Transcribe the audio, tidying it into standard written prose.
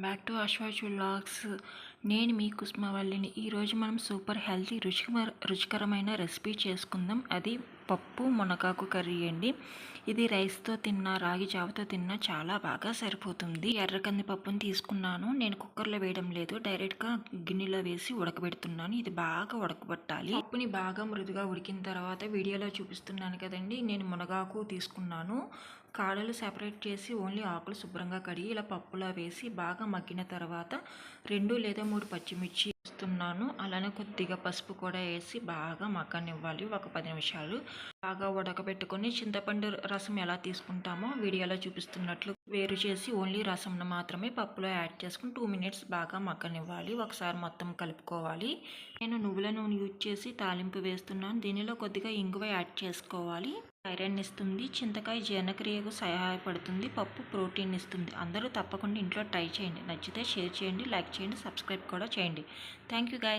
Back to అశ్వాజ్ vlogs. నేను మీ కుస్మవల్లిని. ఈరోజు మనం సూపర్ హెల్తీ రుచికరమైన రెసిపీ చేసుకుందాం. అది పప్పు మునగాకు కర్రీ అండి. ఇది రైస్తో తిన్నా రాగి జావతో తిన్నా చాలా బాగా సరిపోతుంది. ఎర్ర కందిపప్పుని తీసుకున్నాను. నేను కుక్కర్లో వేయడం లేదు, డైరెక్ట్గా గిన్నెలో వేసి ఉడకబెడుతున్నాను. ఇది బాగా ఉడకబెట్టాలి. పప్పుని బాగా మృదుగా ఉడికిన తర్వాత వీడియోలో చూపిస్తున్నాను కదండి, నేను మునగాకు తీసుకున్నాను. కాడలు సెపరేట్ చేసి ఓన్లీ ఆకులు శుభ్రంగా కడిగి ఇలా పప్పులో వేసి బాగా మగ్గిన తర్వాత 2 లేదా 3 పచ్చిమిర్చి వేస్తున్నాను. అలానే కొద్దిగా పసుపు కూడా వేసి బాగా మగ్గనివ్వాలి. ఒక 10 నిమిషాలు బాగా ఉడకబెట్టుకొని చింతపండు రసం ఎలా తీసుకుంటామో వీడియోలో చూపిస్తున్నట్లు వేరు చేసి ఓన్లీ రసంను మాత్రమే పప్పులో యాడ్ చేసుకుని 2 మినిట్స్ బాగా మగ్గనివ్వాలి. ఒకసారి మొత్తం కలుపుకోవాలి. నేను నువ్వుల నూనె యూజ్ చేసి తాలింపు వేస్తున్నాను. దీనిలో కొద్దిగా ఇంగువ యాడ్ చేసుకోవాలి. ఐరన్ ఇస్తుంది. చింతకాయ జీర్ణక్రియకు సహాయపడుతుంది. పప్పు ప్రోటీన్ ఇస్తుంది. అందరూ తప్పకుండా ఇంట్లో ట్రై చేయండి. నచ్చితే షేర్ చేయండి, లైక్ చేయండి, సబ్స్క్రైబ్ కూడా చేయండి. Thank you guys.